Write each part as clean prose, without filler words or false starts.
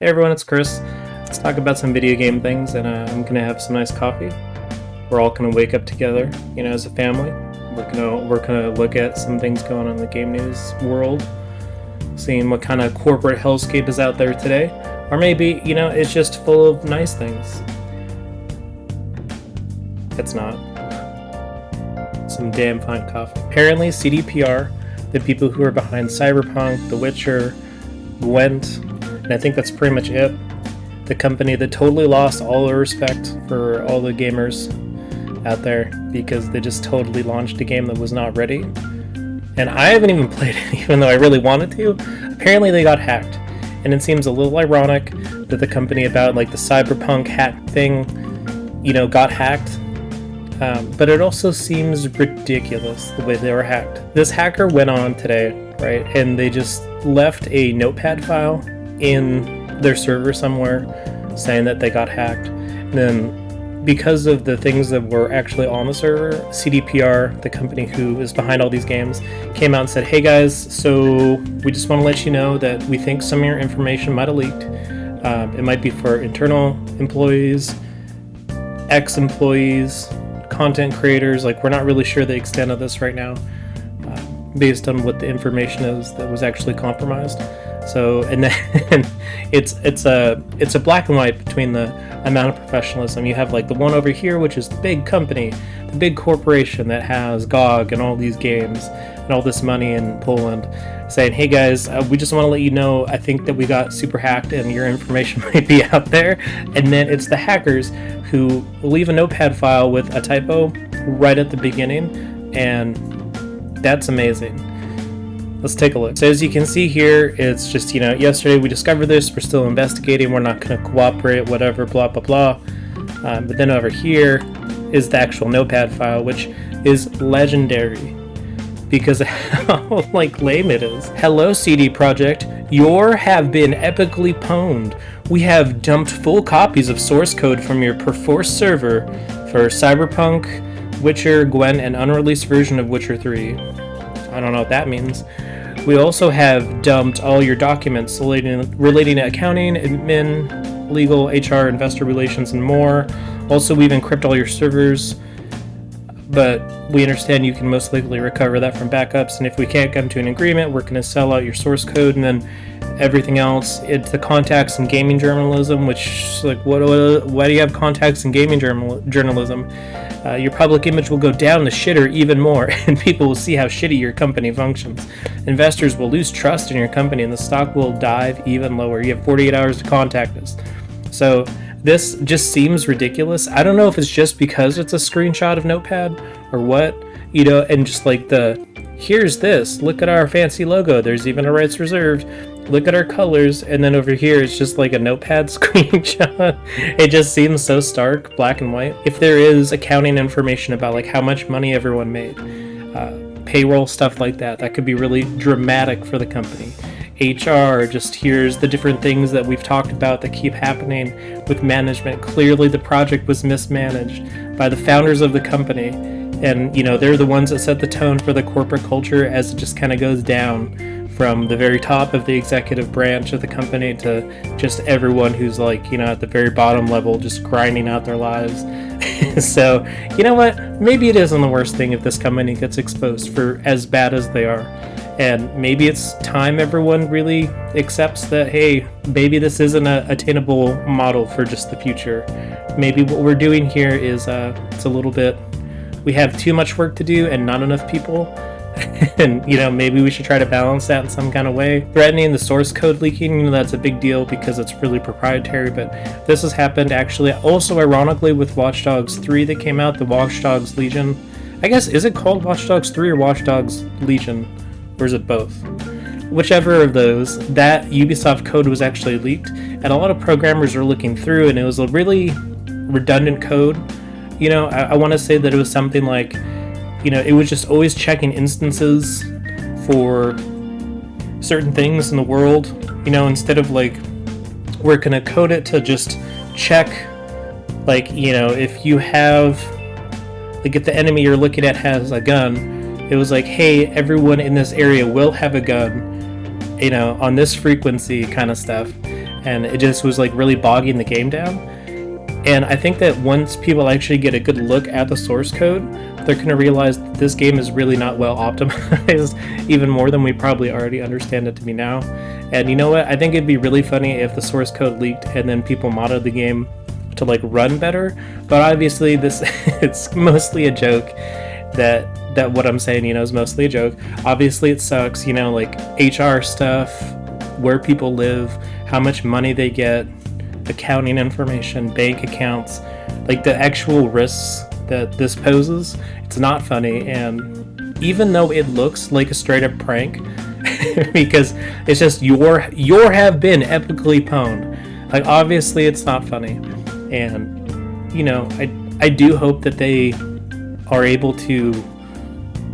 Hey everyone, it's Chris. Let's talk about some video game things, and I'm gonna have some nice coffee. We're all gonna wake up together, as a family. We're gonna look at some things going on in the game news world, seeing what kind of corporate hellscape is out there today, or maybe it's just full of nice things. It's not. Some damn fine coffee. Apparently, CDPR, the people who are behind Cyberpunk, The Witcher, Gwent. And I think that's pretty much it. The company that totally lost all the respect for all the gamers out there because they just totally launched a game that was not ready. And I haven't even played it, even though I really wanted to. Apparently they got hacked. And it seems a little ironic that the company about the Cyberpunk hack thing, got hacked. But it also seems ridiculous the way they were hacked. This hacker went on today, right? And they just left a notepad file in their server somewhere saying that they got hacked. And then because of the things that were actually on the server, CDPR, the company who is behind all these games, came out and said, hey guys, so we just want to let you know that we think some of your information might have leaked. It might be for internal employees, ex-employees, content creators. We're not really sure the extent of this right now, based on what the information is that was actually compromised. So, and then it's a black and white between the amount of professionalism. You have the one over here, which is the big company, the big corporation that has GOG and all these games and all this money in Poland, saying, hey guys, we just want to let you know, I think that we got super hacked and your information might be out there. And then it's the hackers who leave a notepad file with a typo right at the beginning, and that's amazing. Let's take a look. So as you can see here, it's just, yesterday we discovered this, we're still investigating, we're not going to cooperate, whatever, blah, blah, blah. But then over here is the actual notepad file, which is legendary because of how, lame it is. Hello, CD Projekt. Your have been epically pwned. We have dumped full copies of source code from your perforce server for Cyberpunk, Witcher, Gwent, and unreleased version of Witcher 3. I don't know what that means. We also have dumped all your documents relating to accounting, admin, legal, HR, investor relations, and more. Also, we've encrypted all your servers, but we understand you can most likely recover that from backups, and if we can't come to an agreement, we're going to sell out your source code, and then everything else. It's the contacts in gaming journalism, which, why do you have contacts in gaming journalism? Your public image will go down the shitter even more, and people will see how shitty your company functions. Investors will lose trust in your company, and the stock will dive even lower. You have 48 hours to contact us. So this just seems ridiculous. I don't know if it's just because it's a screenshot of Notepad or what, and just here's this, look at our fancy logo, there's even a rights reserved, look at our colors, and then over here it's just a notepad screenshot. It just seems so stark, black and white. If there is accounting information about how much money everyone made, payroll, stuff like that, that could be really dramatic for the company. HR, just here's the different things that we've talked about that keep happening with management. Clearly the project was mismanaged by the founders of the company, and they're the ones that set the tone for the corporate culture as it just kind of goes down from the very top of the executive branch of the company to just everyone who's at the very bottom level, just grinding out their lives. So, you know what? Maybe it isn't the worst thing if this company gets exposed for as bad as they are. And maybe it's time everyone really accepts that, hey, maybe this isn't an attainable model for just the future. Maybe what we're doing here is it's a little bit, we have too much work to do and not enough people. And maybe we should try to balance that in some kind of way. Threatening the source code leaking, that's a big deal because it's really proprietary, but this has happened actually also ironically with Watch Dogs 3 that came out, the Watch Dogs Legion. I guess, is it called Watch Dogs 3 or Watch Dogs Legion? Or is it both? Whichever of those, that Ubisoft code was actually leaked, and a lot of programmers are looking through, and it was a really redundant code. I want to say that it was something it was just always checking instances for certain things in the world, instead of we're going to code it to just check, if you have, if the enemy you're looking at has a gun, it was hey, everyone in this area will have a gun, on this frequency kind of stuff. and it just was like really bogging the game down. And I think that once people actually get a good look at the source code, they're going to realize that this game is really not well optimized, even more than we probably already understand it to be now. And you know what? I think it'd be really funny if the source code leaked and then people modded the game to like run better. But obviously this it's mostly a joke. That what I'm saying, is mostly a joke. Obviously it sucks, like HR stuff, where people live, how much money they get, accounting information, bank accounts, like the actual risks that this poses. It's not funny, and even though it looks like a straight up prank, because it's just your have been epically pwned. Like obviously it's not funny, and I do hope that they are able to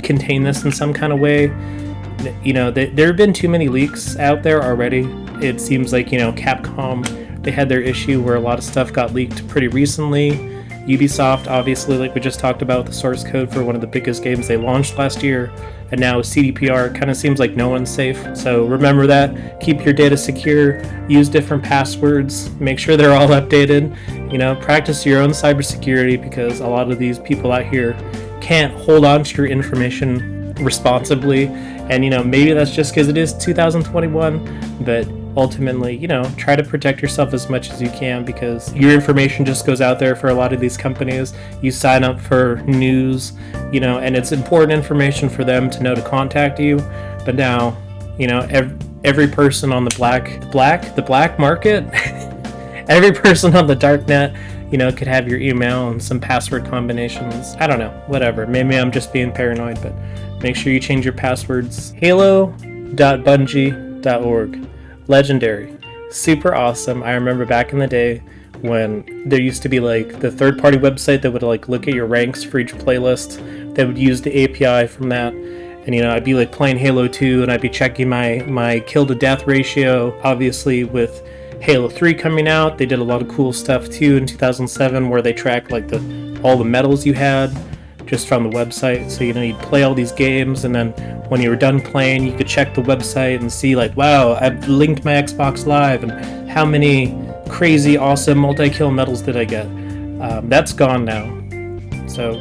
contain this in some kind of way. There have been too many leaks out there already. It seems like Capcom, they had their issue where a lot of stuff got leaked pretty recently. Ubisoft, obviously, like we just talked about, the source code for one of the biggest games they launched last year, and now CDPR, kind of seems like no one's safe. So remember that. Keep your data secure. Use different passwords. Make sure they're all updated. Practice your own cybersecurity, because a lot of these people out here can't hold on to your information responsibly. And maybe that's just because it is 2021, but ultimately, try to protect yourself as much as you can, because your information just goes out there for a lot of these companies. You sign up for news, and it's important information for them to know to contact you. But now, every person on the black market, every person on the dark net, could have your email and some password combinations. I don't know, whatever. Maybe I'm just being paranoid, but make sure you change your passwords. Halo.bungie.org. Legendary. Super awesome. I remember back in the day when there used to be like the third-party website that would like look at your ranks for each playlist. They would use the API from that. And I'd be like playing Halo 2 and I'd be checking my kill to death ratio. Obviously with Halo 3 coming out, they did a lot of cool stuff too in 2007 where they tracked like all the medals you had just from the website. So you'd play all these games, and then when you were done playing, you could check the website and see like, wow, I've linked my Xbox Live, and how many crazy awesome multi-kill medals did I get. That's gone now. So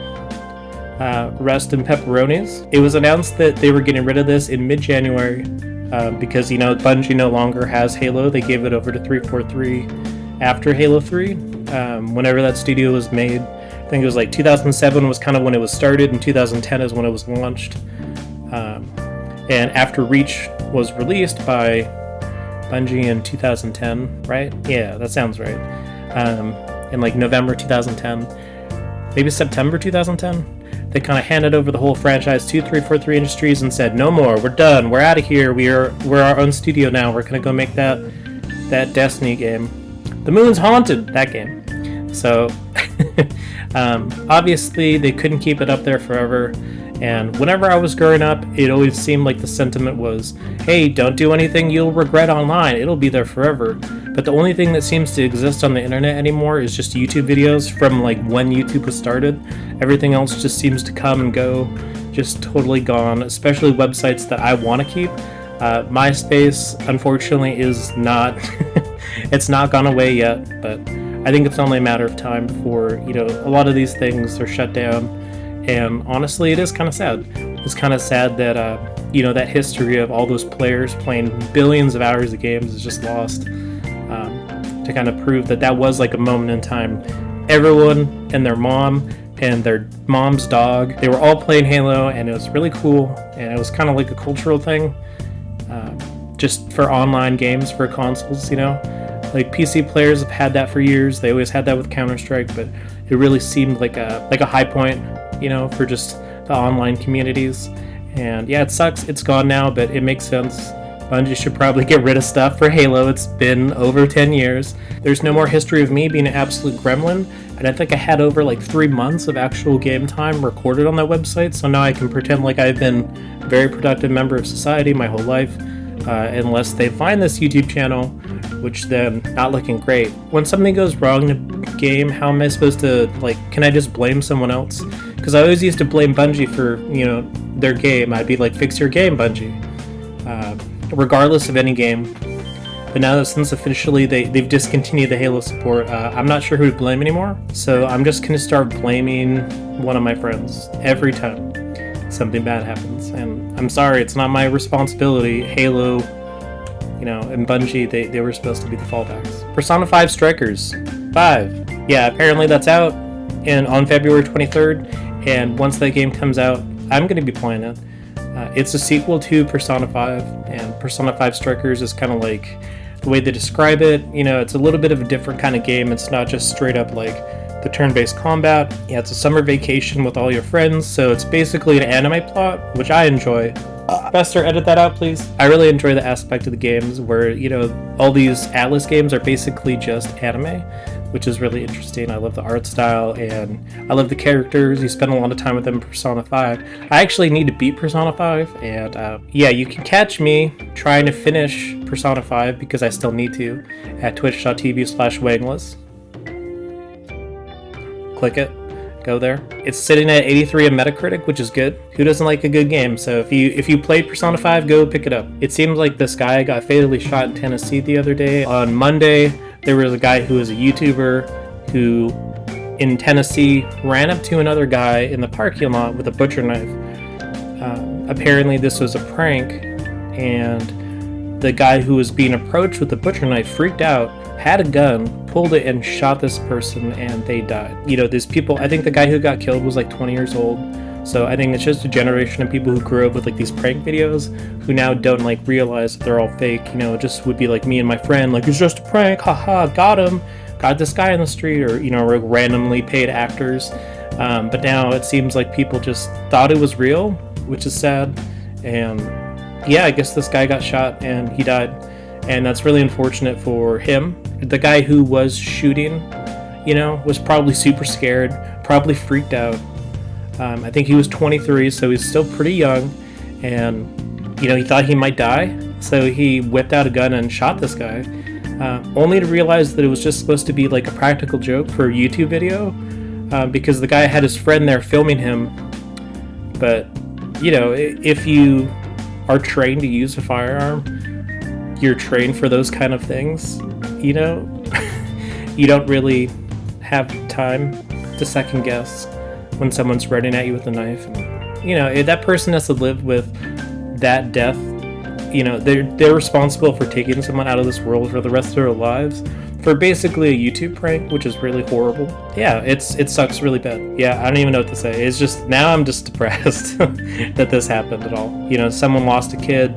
rest in pepperonis. It was announced that they were getting rid of this in mid-January because Bungie no longer has Halo. They gave it over to 343 after Halo 3 whenever that studio was made. I think it was like 2007 was kind of when it was started, and 2010 is when it was launched. And after Reach was released by Bungie in 2010, right? Yeah, that sounds right. In like November 2010, maybe September 2010, they kind of handed over the whole franchise to 343 Industries and said, "No more. We're done. We're out of here. We're our own studio now. We're gonna go make that Destiny game, The Moon's Haunted." That game. So. Obviously they couldn't keep it up there forever, and whenever I was growing up, it always seemed like the sentiment was, hey, don't do anything you'll regret online, it'll be there forever. But the only thing that seems to exist on the internet anymore is just YouTube videos from like when YouTube was started. Everything else just seems to come and go, just totally gone, especially websites that I want to keep. MySpace, unfortunately, is not it's not gone away yet, but I think it's only a matter of time before, a lot of these things are shut down. And honestly, it is kind of sad. It's kind of sad that, that history of all those players playing billions of hours of games is just lost. To kind of prove that was like a moment in time. Everyone and their mom and their mom's dog, they were all playing Halo, and it was really cool. And it was kind of like a cultural thing, just for online games, for consoles, Like PC players have had that for years. They always had that with Counter-Strike, but it really seemed like a high point, for just the online communities. And yeah, it sucks. It's gone now, but it makes sense. Bungie should probably get rid of stuff for Halo. It's been over 10 years. There's no more history of me being an absolute gremlin, and I think I had over like 3 months of actual game time recorded on that website, so now I can pretend like I've been a very productive member of society my whole life, unless they find this YouTube channel, which then not looking great. When something goes wrong in a game, how am I supposed to, can I just blame someone else? Because I always used to blame Bungie for, their game. I'd be like, fix your game, Bungie. Regardless of any game, But now that since officially they've discontinued the Halo support, I'm not sure who to blame anymore. So I'm just going to start blaming one of my friends every time something bad happens. And I'm sorry, it's not my responsibility. Halo, and Bungie, they were supposed to be the fallbacks. Persona 5 Strikers 5. Yeah, apparently that's out on February 23rd. And once that game comes out, I'm going to be playing it. It's a sequel to Persona 5, and Persona 5 Strikers is kind of like the way they describe it. It's a little bit of a different kind of game. It's not just straight up like the turn-based combat. Yeah, it's a summer vacation with all your friends, so it's basically an anime plot, which I enjoy. Bester, edit that out, please. I really enjoy the aspect of the games where, all these Atlas games are basically just anime, which is really interesting. I love the art style, and I love the characters. You spend a lot of time with them in Persona 5. I actually need to beat Persona 5, and yeah, you can catch me trying to finish Persona 5, because I still need to, at twitch.tv/Wangless. Click it. Go there. It's sitting at 83 on Metacritic, which is good. Who doesn't like a good game? So if you played Persona 5, go pick it up. It seems like this guy got fatally shot in Tennessee the other day. On Monday, there was a guy who was a YouTuber who, in Tennessee, ran up to another guy in the parking lot with a butcher knife. Apparently, this was a prank, and the guy who was being approached with the butcher knife freaked out, had a gun, pulled it, and shot this person, and they died. These people, I think the guy who got killed was like 20 years old. So I think it's just a generation of people who grew up with like these prank videos who now don't like realize that they're all fake. It just would be like me and my friend, like, it's just a prank, haha, got him, got this guy on the street, or randomly paid actors. But now it seems like people just thought it was real, which is sad. And yeah, I guess this guy got shot and he died, and that's really unfortunate for him. The guy who was shooting, was probably super scared, probably freaked out. I think he was 23, so he's still pretty young, and he thought he might die, so he whipped out a gun and shot this guy, only to realize that it was just supposed to be like a practical joke for a YouTube video, because the guy had his friend there filming him. But if you are trained to use a firearm, you're trained for those kind of things. You don't really have time to second guess when someone's running at you with a knife. And, that person has to live with that death. They're responsible for taking someone out of this world for the rest of their lives for basically a YouTube prank, which is really horrible. Yeah, it sucks really bad. Yeah, I don't even know what to say. It's just, now I'm just depressed that this happened at all. Someone lost a kid,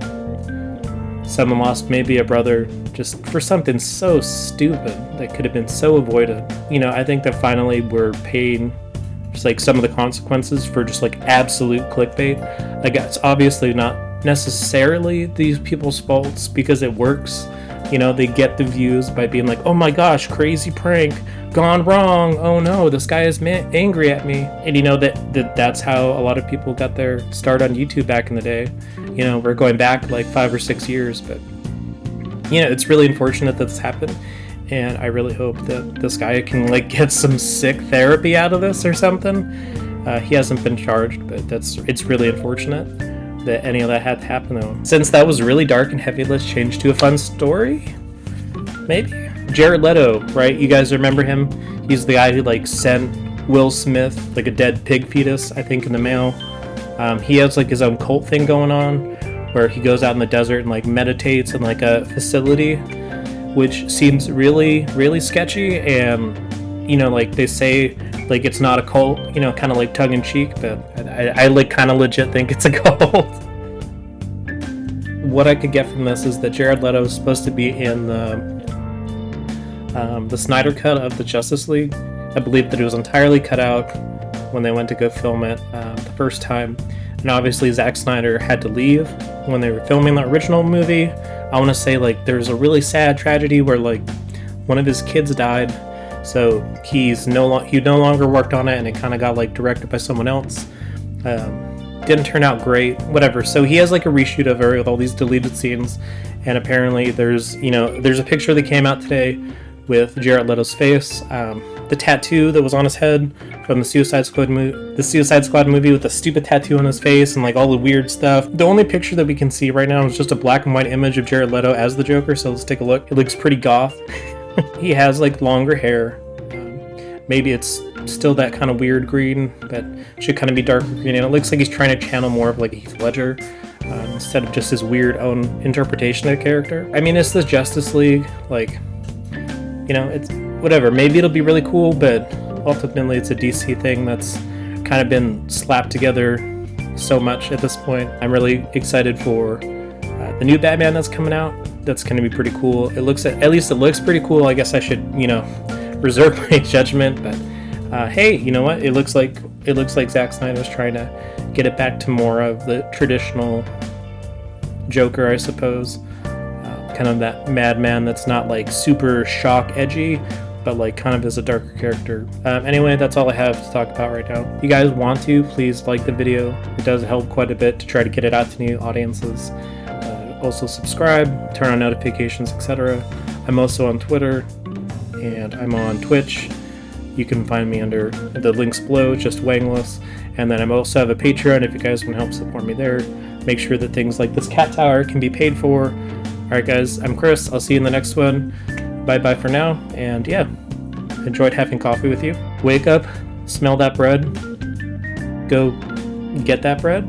someone lost maybe a brother, just for something so stupid that could have been so avoided. I think that finally we're paying just like some of the consequences for just like absolute clickbait. Like, it's obviously not necessarily these people's faults because it works. They get the views by being like, oh my gosh, crazy prank, gone wrong, oh no, this guy is angry at me. And that's how a lot of people got their start on YouTube back in the day. We're going back like 5 or 6 years, but it's really unfortunate that this happened, and I really hope that this guy can like get some sick therapy out of this or something. He hasn't been charged, but it's really unfortunate that any of that had to happen though. Since that was really dark and heavy, let's change to a fun story. Maybe Jared Leto, right? You guys remember him? He's the guy who like sent Will Smith like a dead pig fetus, I think, in the mail. He has like his own cult thing going on, where he goes out in the desert and like meditates in like a facility, which seems really, really sketchy. And like they say, like it's not a cult, kind of like tongue in cheek, but I like kind of legit think it's a cult. What I could get from this is that Jared Leto is supposed to be in the Snyder cut of the Justice League. I believe that it was entirely cut out when they went to go film it the first time. And obviously Zack Snyder had to leave when they were filming the original movie. I want to say like there's a really sad tragedy where like one of his kids died, so he no longer worked on it, and it kind of got like directed by someone else. Didn't turn out great, whatever. So he has like a reshoot of it with all these deleted scenes, and apparently there's a picture that came out today with Jared Leto's face. The tattoo that was on his head from the Suicide Squad movie with the stupid tattoo on his face and like all the weird stuff. The only picture that we can see right now is just a black and white image of Jared Leto as the Joker, so let's take a look. It looks pretty goth. He has like longer hair. Maybe it's still that kind of weird green, but should kind of be darker green, and it looks like he's trying to channel more of like a Heath Ledger instead of just his weird own interpretation of the character. I mean, it's the Justice League, like, you know, it's whatever. Maybe it'll be really cool, but ultimately it's a DC thing that's kind of been slapped together so much at this point. I'm really excited for the new Batman that's coming out. That's going to be pretty cool. It looks at least it looks pretty cool. I guess I should, you know, reserve my judgment, but hey, you know what? It looks like Zack Snyder's trying to get it back to more of the traditional Joker, I suppose. Kind of that madman that's not like super shock edgy, but like kind of is a darker character. Anyway, that's all I have to talk about right now. If you guys want to, please like the video. It does help quite a bit to try to get it out to new audiences. Also subscribe, turn on notifications, etc. I'm also on Twitter, and I'm on Twitch. You can find me under the links below, just Wangless. And then I also have a Patreon if you guys want to help support me there. Make sure that things like this cat tower can be paid for. Alright guys, I'm Chris. I'll see you in the next one. Bye-bye for now. And yeah, enjoyed having coffee with you. Wake up, smell that bread, go get that bread.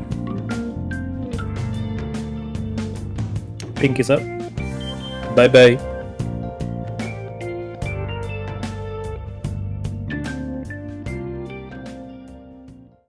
Pinkies up. Bye-bye.